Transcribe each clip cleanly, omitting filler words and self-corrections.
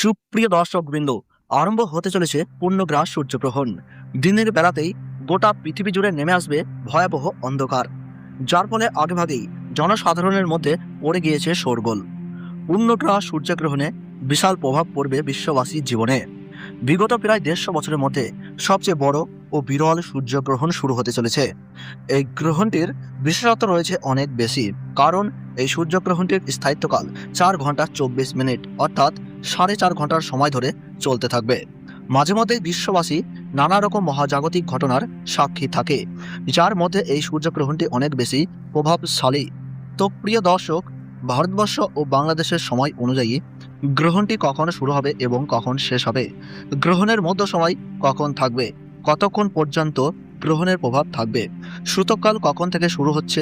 সুপ্রিয় দর্শকবৃন্দ, আরম্ভ হতে চলেছে পূর্ণগ্রাস সূর্যগ্রহণ। দিনের বেলাতেই গোটা পৃথিবী জুড়ে নেমে আসবে ভয়াবহ অন্ধকার, যার ফলে আগেভাগেই জনসাধারণের মধ্যে পড়ে গিয়েছে শোরগোল। পূর্ণগ্রাস সূর্যগ্রহণে বিশাল প্রভাব পড়বে বিশ্ববাসীর জীবনে। বিগত প্রায় 150 বছরের মধ্যে সবচেয়ে বড় ও বিরল সূর্যগ্রহণ শুরু হতে চলেছে। এই গ্রহণটির বিশেষত্ব রয়েছে অনেক বেশি, কারণ এই সূর্যগ্রহণটির স্থায়িত্বকাল 4 ঘন্টা 24 মিনিট, অর্থাৎ 4.5 ঘন্টার সময় ধরে চলতে থাকবে। মাঝে মধ্যে বিশ্ববাসী নানা রকম মহাজাগতিক ঘটনার সাক্ষী থাকে, যার মধ্যে এই সূর্যগ্রহণটি অনেক বেশি প্রভাবশালী। তো প্রিয় দর্শক, ভারতবর্ষ ও বাংলাদেশের সময় অনুযায়ী গ্রহণটি কখন শুরু হবে এবং কখন শেষ হবে, গ্রহণের মধ্য সময় কখন থাকবে, কতক্ষণ পর্যন্ত গ্রহণের প্রভাব থাকবে, সূতককাল কখন থেকে শুরু হচ্ছে,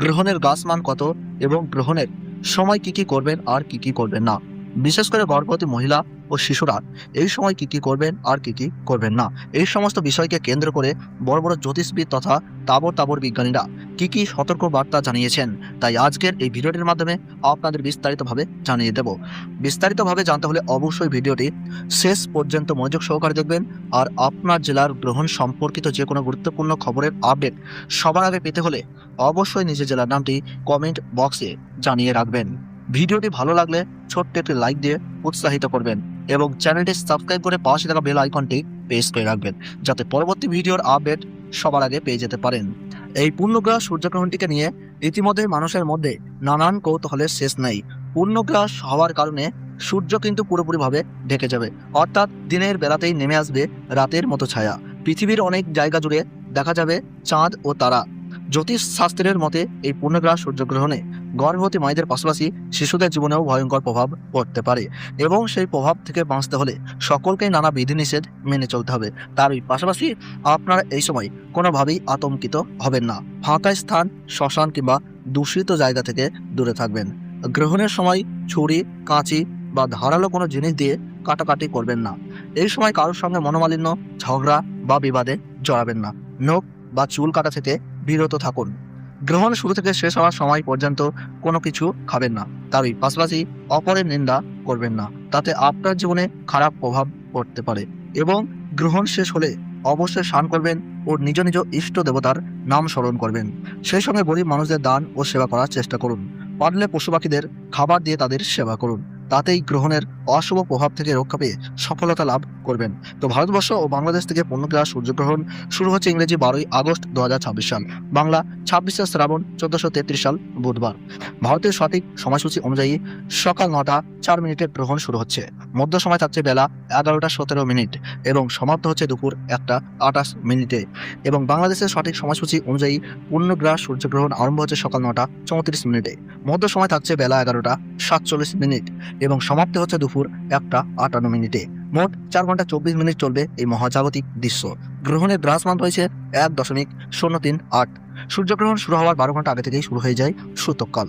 গ্রহণের গাছমান কত এবং গ্রহণের সময় কি কি করবেন আর কি কি করবেন না, বিশেষ করে গর্ভবতী মহিলা ও শিশুরা এই সময় কি কি করবেন আর কি কি করবেন না, এই সমস্ত বিষয়কে কেন্দ্র করে বড় বড় জ্যোতিষবিদ তথা তাবর বিজ্ঞানীরা কি কি সতর্ক বার্তা জানিয়েছেন, তাই আজকের এই ভিডিওটির মাধ্যমে আপনাদের বিস্তারিতভাবে জানিয়ে দেব। বিস্তারিতভাবে জানতে হলে অবশ্যই ভিডিওটি শেষ পর্যন্ত মনোযোগ সহকারে দেখবেন। আর আপনার জেলার গ্রহণ সম্পর্কিত যে কোনো গুরুত্বপূর্ণ খবরের আপডেট সবার আগে পেতে হলে অবশ্যই নিজের জেলার নামটি কমেন্ট বক্সে জানিয়ে রাখবেন। ভিডিওটি ভালো লাগলে ছোট্ট একটি লাইক দিয়ে উৎসাহিত করবেন এবং চ্যানেলটি সাবস্ক্রাইব করে পাশে থাকা বেল আইকনটি প্রেস করে রাখবেন, যাতে পরবর্তী ভিডিওর আপডেট সবার আগে পেয়ে যেতে পারেন। এই পূর্ণগ্রাস সূর্যগ্রহণটিকে নিয়ে ইতিমধ্যে মানুষের মধ্যে নানান কৌতূহলের শেষ নেই। পূর্ণগ্রাস হওয়ার কারণে সূর্য কিন্তু পুরোপুরিভাবে ঢেকে যাবে, অর্থাৎ দিনের বেলাতেই নেমে আসবে রাতের মতো ছায়া। পৃথিবীর অনেক জায়গা জুড়ে দেখা যাবে চাঁদ ও তারা। জ্যোতিষ শাস্ত্রের মতে এই পূর্ণগ্রাস সূর্যগ্রহণে গর্ভবতী মায়েদের পাশাপাশি শিশুদের জীবনেও ভয়ঙ্কর প্রভাব পড়তে পারে, এবং সেই প্রভাব থেকে বাঁচতে হলে সকলকেই নানা বিধিনিষেধ মেনে চলতে হবে। তারই পাশাপাশি আপনারা এই সময় কোনোভাবেই আতঙ্কিত হবেন না। ফাঁকা স্থান, শ্মশান কিংবা দূষিত জায়গা থেকে দূরে থাকবেন। গ্রহণের সময় ছুরি, কাঁচি বা ধারালো কোনো জিনিস দিয়ে কাটাকাটি করবেন না। এই সময় কারোর সঙ্গে মনোমালিন্য, ঝগড়া বা বিবাদে জড়াবেন না। নখ বা চুল কাটা থেকে বিরত থাকুন। গ্রহণ শুরু থেকে শেষ হওয়ার সময় পর্যন্ত কোনো কিছু খাবেন না। তারই পাশাপাশি অপরের নিন্দা করবেন না, তাতে আপনার জীবনে খারাপ প্রভাব পড়তে পারে। এবং গ্রহণ শেষ হলে অবশ্যই স্নান করবেন ও নিজ নিজ ইষ্ট দেবতার নাম স্মরণ করবেন। সেই সঙ্গে গরিব মানুষদের দান ও সেবা করার চেষ্টা করুন। পারলে পশু পাখিদের খাবার দিয়ে তাদের সেবা করুন, তাতেই গ্রহণের অশুভ প্রভাব থেকে রক্ষা পেয়ে সফলতা লাভ করবেন। তো ভারতবর্ষ ও বাংলাদেশ থেকে পূর্ণগ্রাস সূর্যগ্রহণ শুরু হচ্ছে ইংরেজি 12ই আগস্ট 2026 সাল, বাংলা 26শে শ্রাবণ 1433 সাল বুধবার। ভারতের সঠিক সময়সূচি অনুযায়ী সকাল 9টা 4 মিনিটে গ্রহণ শুরু হচ্ছে। মধ্য সময় থাকছে বেলা 11টা 17 মিনিট এবং সমাপ্ত হচ্ছে দুপুর 1টা 28 মিনিটে। এবং বাংলাদেশের সঠিক সময়সূচি অনুযায়ী পূর্ণগ্রাস সূর্যগ্রহণ আরম্ভ হচ্ছে সকাল 9টা 34 মিনিটে। মধ্য সময় থাকছে বেলা 11টা 47 মিনিট এবং সমাপ্তি হচ্ছে দুপুর 1টা 58 মিনিটে। মোট 4 ঘন্টা 24 মিনিট চলবে এই মহাজাগতিক দৃশ্য। গ্রহণের দ্রাসমান রয়েছে 1.038। সূর্যগ্রহণ শুরু হওয়ার 12 ঘন্টা আগে থেকেই শুরু হয়ে যায় সূতককাল।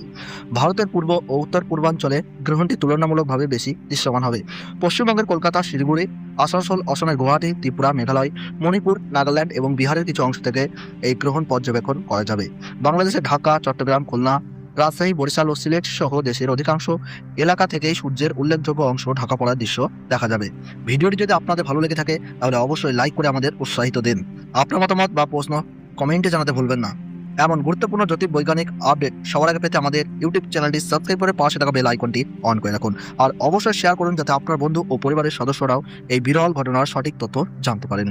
ভারতের পূর্ব ও উত্তর পূর্বাঞ্চলে গ্রহণটি তুলনামূলকভাবে বেশি দৃশ্যমান হবে। পশ্চিমবঙ্গের কলকাতা, শিলিগুড়ি, আসানসোল, অসমের গুয়াহাটি, ত্রিপুরা, মেঘালয়, মণিপুর, নাগাল্যান্ড এবং বিহারের কিছু অংশ থেকে এই গ্রহণ পর্যবেক্ষণ করা যাবে। বাংলাদেশের ঢাকা, চট্টগ্রাম, খুলনা, রাজশাহী, বরিশাল ও সিলেট সহ দেশের অধিকাংশ এলাকা থেকেই সূর্যের উল্লেখযোগ্য অংশ ঢাকা পড়ার দৃশ্য দেখা যাবে। ভিডিওটি যদি আপনাদের ভালো লেগে থাকে তাহলে অবশ্যই লাইক করে আমাদের উৎসাহিত দিন। আপনার মতামত বা প্রশ্ন কমেন্টে জানাতে ভুলবেন না। এমন গুরুত্বপূর্ণ জ্যোতির্বৈজ্ঞানিক আপডেট সবার আগে পেতে আমাদের ইউটিউব চ্যানেলটি সাবস্ক্রাইব করে পাশে থাকা বেল আইকনটি অন করে রাখুন। আর অবশ্যই শেয়ার করুন, যাতে আপনার বন্ধু ও পরিবারের সদস্যরাও এই বিরল ঘটনার সঠিক তথ্য জানতে পারেন।